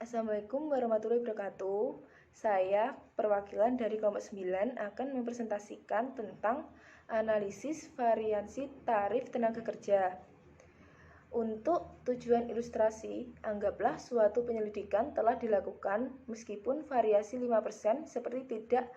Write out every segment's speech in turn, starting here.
Assalamualaikum warahmatullahi wabarakatuh. Saya perwakilan dari kelompok 9 akan mempresentasikan tentang analisis variasi tarif tenaga kerja. Untuk tujuan ilustrasi, anggaplah suatu penyelidikan telah dilakukan meskipun variasi 5% seperti tidak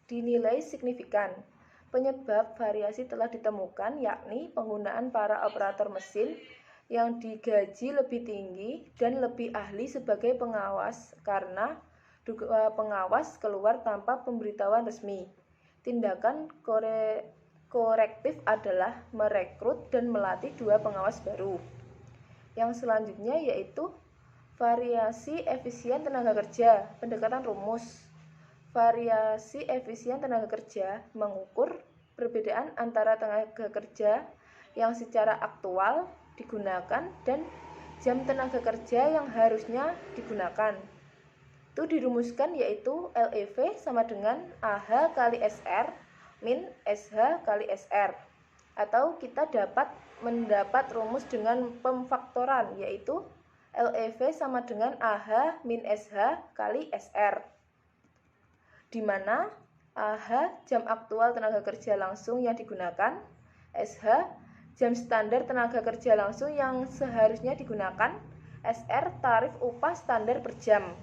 dinilai signifikan. Penyebab variasi telah ditemukan yakni penggunaan para operator mesin yang digaji lebih tinggi dan lebih ahli sebagai pengawas karena pengawas keluar tanpa pemberitahuan resmi. Tindakan korektif adalah merekrut dan melatih 2 pengawas baru. Yang selanjutnya yaitu variasi efisien tenaga kerja, pendekatan rumus. Variasi efisien tenaga kerja mengukur perbedaan antara tenaga kerja yang secara aktual digunakan dan jam tenaga kerja yang harusnya digunakan. Itu dirumuskan yaitu LEV sama dengan AH kali SR min SH kali SR. Atau kita dapat mendapat rumus dengan pemfaktoran yaitu LEV sama dengan AH min SH kali SR. Di mana AH jam aktual tenaga kerja langsung yang digunakan, SH jam standar tenaga kerja langsung yang seharusnya digunakan, SR tarif upah standar per jam.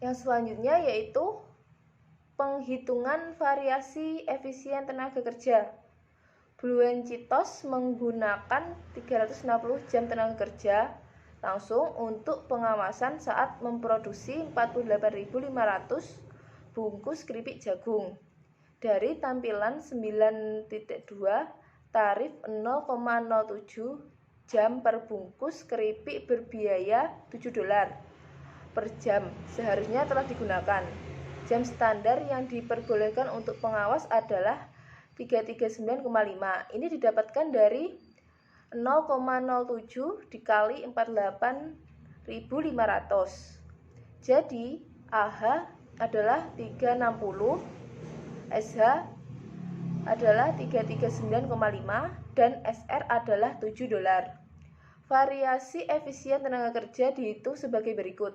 Yang selanjutnya yaitu penghitungan variasi efisien tenaga kerja. Bluencitos menggunakan 360 jam tenaga kerja langsung untuk pengawasan saat memproduksi 48.500 bungkus keripik jagung. Dari tampilan 9.2 tarif 0,07 jam per bungkus keripik berbiaya $7 per jam seharusnya telah digunakan. Jam standar yang diperbolehkan untuk pengawas adalah 339,5. Ini didapatkan dari 0,07 dikali 48.500. Jadi AH adalah 360, SH adalah 339,5 dan SR adalah $7. Variasi efisien tenaga kerja dihitung sebagai berikut.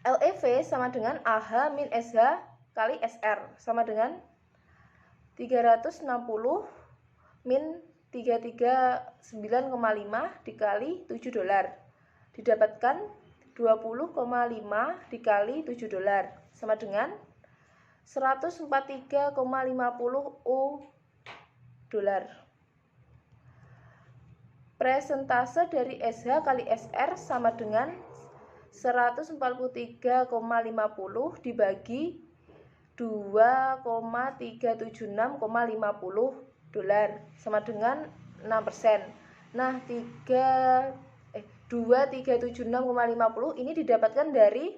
LEV sama dengan AH min SH kali SR sama dengan 360 min 339,5 dikali $7. Didapatkan 20,5 dikali $7 sama dengan 143,50 $. Presentase dari SH kali SR sama dengan 143,50 dibagi 2,376,50 $, sama dengan 6%. Nah, 2,376,50 ini didapatkan dari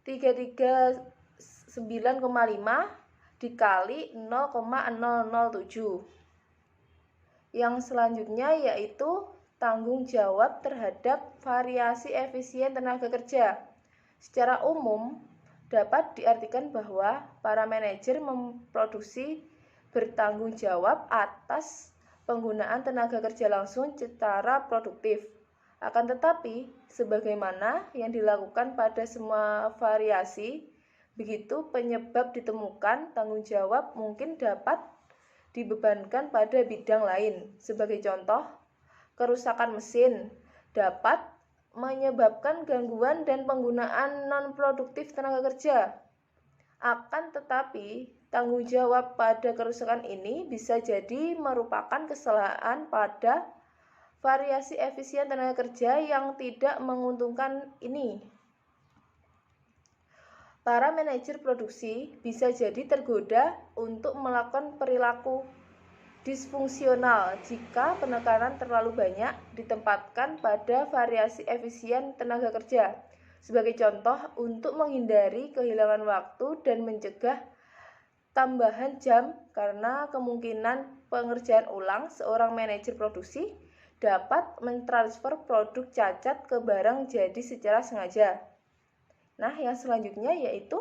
339,5 dikali 0,007. Yang selanjutnya yaitu tanggung jawab terhadap variasi efisien tenaga kerja. Secara umum dapat diartikan bahwa para manajer memproduksi bertanggung jawab atas penggunaan tenaga kerja langsung secara produktif. Akan tetapi, sebagaimana yang dilakukan pada semua variasi, begitu penyebab ditemukan, tanggung jawab mungkin dapat dibebankan pada bidang lain. Sebagai contoh, kerusakan mesin dapat menyebabkan gangguan dan penggunaan non-produktif tenaga kerja. Akan tetapi, tanggung jawab pada kerusakan ini bisa jadi merupakan kesalahan pada variasi efisien tenaga kerja yang tidak menguntungkan ini. Para manajer produksi bisa jadi tergoda untuk melakukan perilaku disfungsional jika penekanan terlalu banyak ditempatkan pada variasi efisien tenaga kerja. Sebagai contoh, untuk menghindari kehilangan waktu dan mencegah tambahan jam karena kemungkinan pengerjaan ulang, seorang manajer produksi dapat mentransfer produk cacat ke barang jadi secara sengaja. Nah, yang selanjutnya yaitu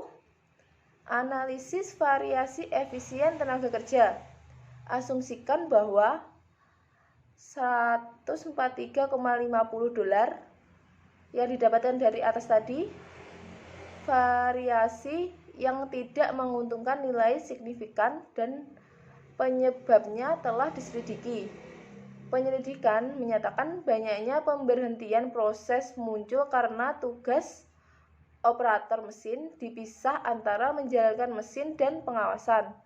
analisis variasi efisien tenaga kerja. Asumsikan bahwa $143,50 yang didapatkan dari atas tadi. Variasi yang tidak menguntungkan nilai signifikan dan penyebabnya telah diselidiki. Penyelidikan menyatakan banyaknya pemberhentian proses muncul karena tugas operator mesin dipisah antara menjalankan mesin dan pengawasan.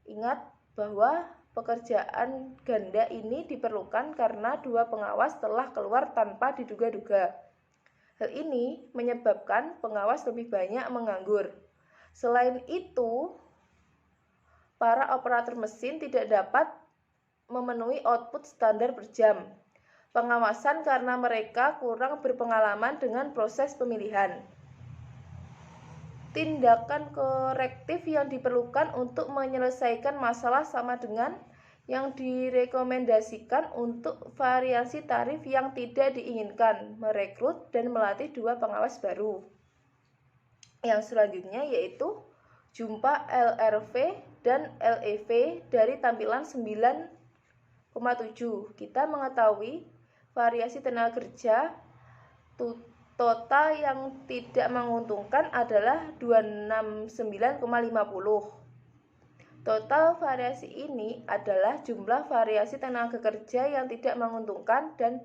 Ingat bahwa pekerjaan ganda ini diperlukan karena dua pengawas telah keluar tanpa diduga-duga. Hal ini menyebabkan pengawas lebih banyak menganggur. Selain itu, para operator mesin tidak dapat memenuhi output standar per jam. Pengawasan karena mereka kurang berpengalaman dengan proses pemilihan. Tindakan korektif yang diperlukan untuk menyelesaikan masalah sama dengan yang direkomendasikan untuk variasi tarif yang tidak diinginkan, merekrut dan melatih dua pengawas baru. Yang selanjutnya yaitu jumpa LRV dan LEV dari tampilan 9,7. Kita mengetahui variasi tenaga kerja total yang tidak menguntungkan adalah 269,50. Total variasi ini adalah jumlah variasi tenaga kerja yang tidak menguntungkan dan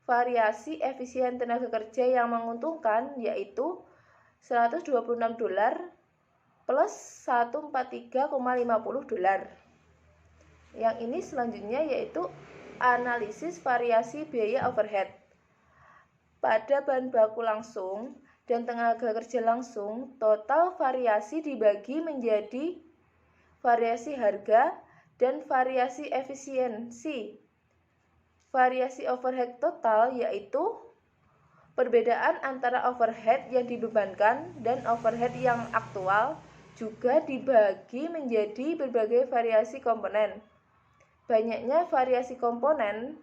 variasi efisien tenaga kerja yang menguntungkan, yaitu $126 plus $143,50. Yang ini selanjutnya yaitu analisis variasi biaya overhead. Pada bahan baku langsung dan tenaga kerja langsung, total variasi dibagi menjadi variasi harga dan variasi efisiensi. Variasi overhead total yaitu perbedaan antara overhead yang dibebankan dan overhead yang aktual, juga dibagi menjadi berbagai variasi komponen. Banyaknya variasi komponen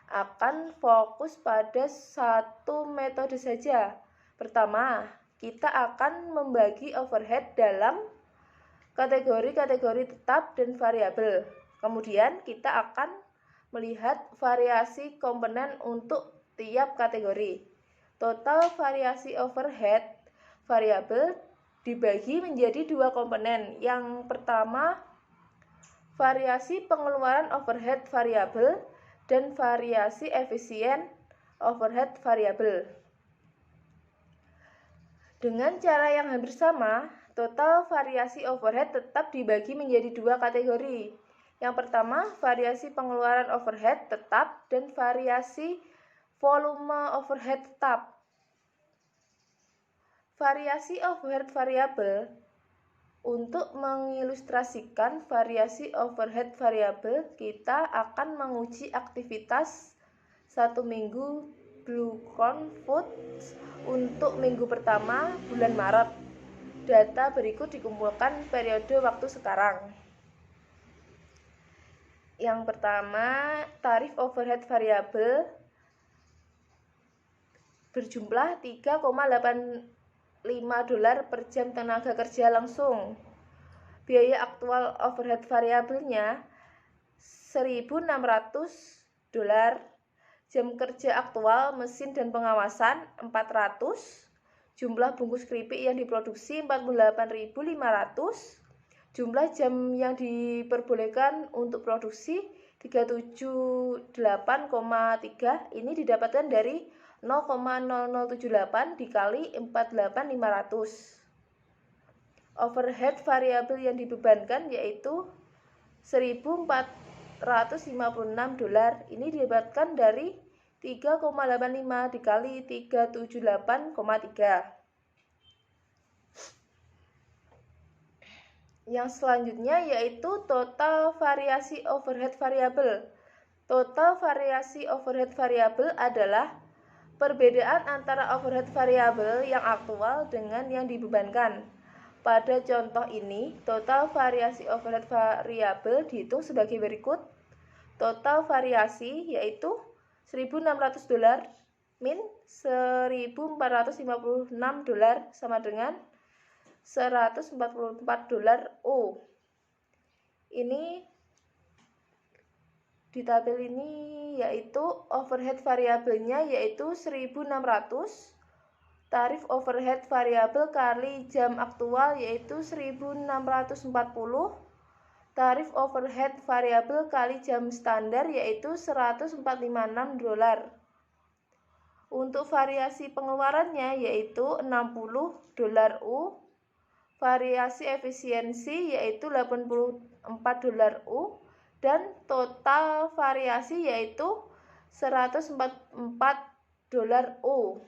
akan fokus pada satu metode saja. Pertama, kita akan membagi overhead dalam kategori-kategori tetap dan variabel. Kemudian kita akan melihat variasi komponen untuk tiap kategori. Total variasi overhead variabel dibagi menjadi dua komponen. Yang pertama, variasi pengeluaran overhead variabel dan variasi efisien overhead variabel. Dengan cara yang hampir sama, total variasi overhead tetap dibagi menjadi dua kategori. Yang pertama, variasi pengeluaran overhead tetap dan variasi volume overhead tetap. Variasi overhead variabel. Untuk mengilustrasikan variasi overhead variabel, kita akan menguji aktivitas 1 minggu Blue Corn Foods untuk minggu pertama bulan Maret. Data berikut dikumpulkan periode waktu sekarang. Yang pertama, tarif overhead variabel berjumlah $3,85 per jam tenaga kerja langsung. Biaya aktual overhead variabelnya $1.600. Jam kerja aktual mesin dan pengawasan 400. Jumlah bungkus keripik yang diproduksi 48.500. Jumlah jam yang diperbolehkan untuk produksi 378,3. Ini didapatkan dari 0,0078 dikali 48.500. Overhead variabel yang dibebankan yaitu $1.456. Ini didapatkan dari 3,85 dikali 378,3. Yang selanjutnya yaitu total variasi overhead variabel. Total variasi overhead variabel adalah perbedaan antara overhead variabel yang aktual dengan yang dibebankan. Pada contoh ini, total variasi overhead variabel dihitung sebagai berikut. Total variasi yaitu $1.600 min $1.456 sama dengan $144 O. Ini di tabel ini yaitu overhead variabelnya yaitu 1.600, tarif overhead variabel kali jam aktual yaitu 1.640, tarif overhead variabel kali jam standar yaitu $104.56. Untuk variasi pengeluarannya yaitu $60 U, variasi efisiensi yaitu $84 U, dan total variasi yaitu $144 U.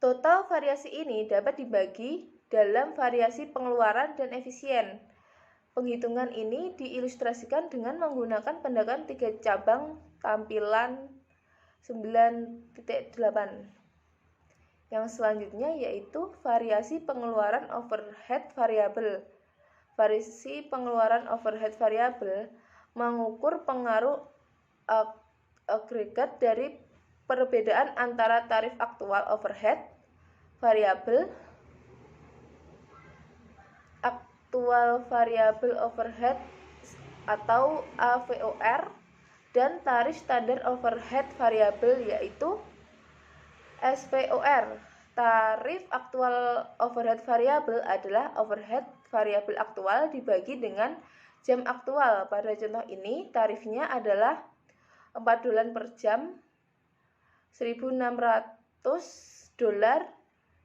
Total variasi ini dapat dibagi dalam variasi pengeluaran dan efisien. Penghitungan ini diilustrasikan dengan menggunakan pendekatan 3 cabang tampilan 9.8. Yang selanjutnya yaitu variasi pengeluaran overhead variabel. Variasi pengeluaran overhead variabel mengukur pengaruh agregat dari perbedaan antara tarif aktual overhead variabel, aktual variabel overhead atau AVOR, dan tarif standar overhead variabel yaitu SVOR. Tarif aktual overhead variabel adalah overhead variabel aktual dibagi dengan jam aktual. Pada contoh ini tarifnya adalah $4 per jam, $1.600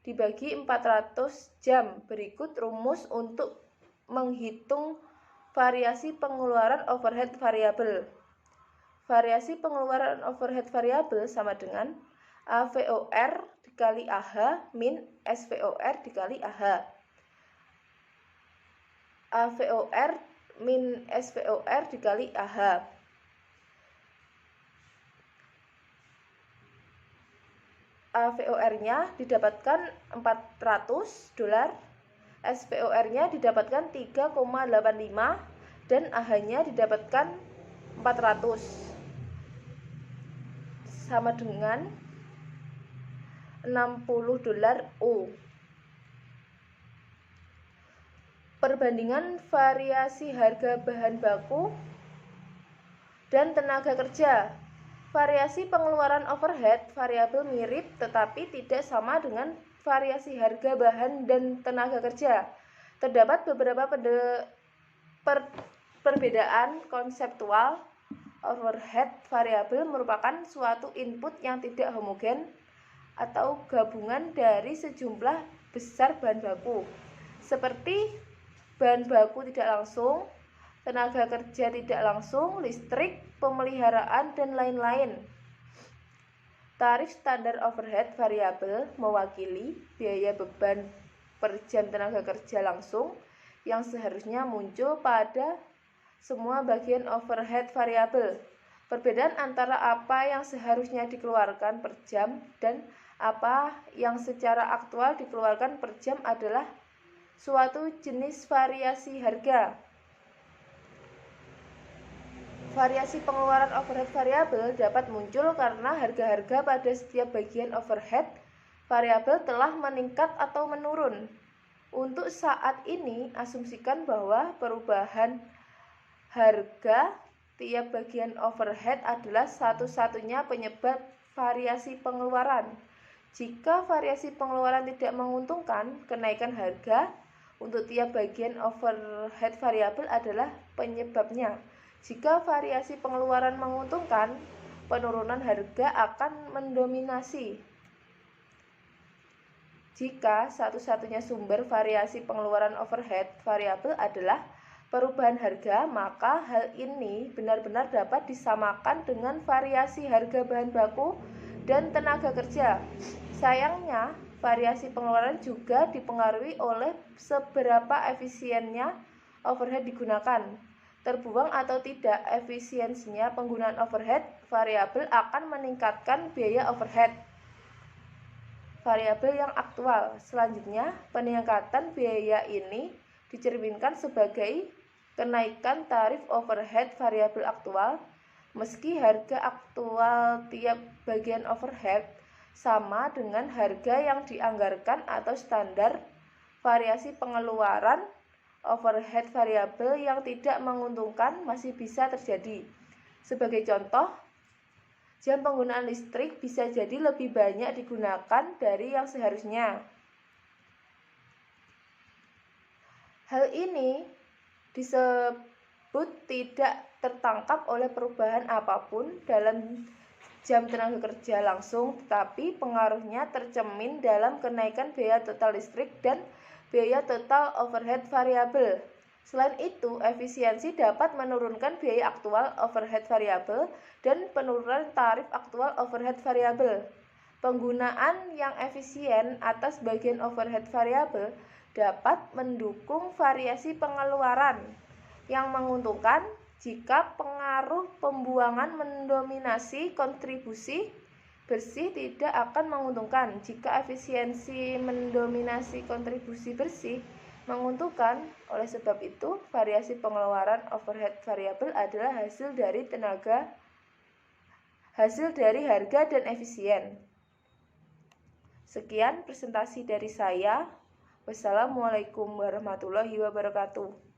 dibagi 400 jam. Berikut rumus untuk menghitung variasi pengeluaran overhead variabel. Variasi pengeluaran overhead variabel sama dengan AVOR dikali AH min SVOR dikali AH. AVOR min SVOR dikali AH. AVOR-nya didapatkan $400, SVOR-nya didapatkan 3,85 dan AH-nya didapatkan 400 sama dengan $60 U. Perbandingan variasi harga bahan baku dan tenaga kerja. Variasi pengeluaran overhead variabel mirip tetapi tidak sama dengan variasi harga bahan dan tenaga kerja. Terdapat beberapa perbedaan konseptual. Overhead variabel merupakan suatu input yang tidak homogen atau gabungan dari sejumlah besar bahan baku, seperti bahan baku tidak langsung, tenaga kerja tidak langsung, listrik, pemeliharaan, dan lain-lain. Tarif standar overhead variabel mewakili biaya beban per jam tenaga kerja langsung yang seharusnya muncul pada semua bagian overhead variabel. Perbedaan antara apa yang seharusnya dikeluarkan per jam dan apa yang secara aktual dikeluarkan per jam adalah suatu jenis variasi harga. Variasi pengeluaran overhead variabel dapat muncul karena harga-harga pada setiap bagian overhead variabel telah meningkat atau menurun. Untuk saat ini, asumsikan bahwa perubahan harga tiap bagian overhead adalah satu-satunya penyebab variasi pengeluaran. Jika variasi pengeluaran tidak menguntungkan, kenaikan harga untuk tiap bagian overhead variabel adalah penyebabnya. Jika variasi pengeluaran menguntungkan, penurunan harga akan mendominasi. Jika satu-satunya sumber variasi pengeluaran overhead variabel adalah perubahan harga, maka hal ini benar-benar dapat disamakan dengan variasi harga bahan baku dan tenaga kerja. Sayangnya, variasi pengeluaran juga dipengaruhi oleh seberapa efisiennya overhead digunakan. Terbuang atau tidak efisiensinya penggunaan overhead variabel akan meningkatkan biaya overhead variabel yang aktual. Selanjutnya, peningkatan biaya ini dicerminkan sebagai kenaikan tarif overhead variabel aktual, meski harga aktual tiap bagian overhead sama dengan harga yang dianggarkan atau standar variasi pengeluaran overhead variabel yang tidak menguntungkan masih bisa terjadi. Sebagai contoh, jam penggunaan listrik bisa jadi lebih banyak digunakan dari yang seharusnya. Hal ini disebut tidak tertangkap oleh perubahan apapun dalam jam tenaga kerja langsung, tetapi pengaruhnya tercermin dalam kenaikan biaya total listrik dan biaya total overhead variabel. Selain itu, efisiensi dapat menurunkan biaya aktual overhead variabel dan penurunan tarif aktual overhead variabel. Penggunaan yang efisien atas bagian overhead variabel dapat mendukung variasi pengeluaran yang menguntungkan jika pengaruh pembuangan mendominasi kontribusi bersih tidak akan menguntungkan. Jika efisiensi mendominasi kontribusi bersih menguntungkan. Oleh sebab itu, variasi pengeluaran overhead variabel adalah hasil dari harga dan efisien. Sekian presentasi dari saya. Wassalamualaikum warahmatullahi wabarakatuh.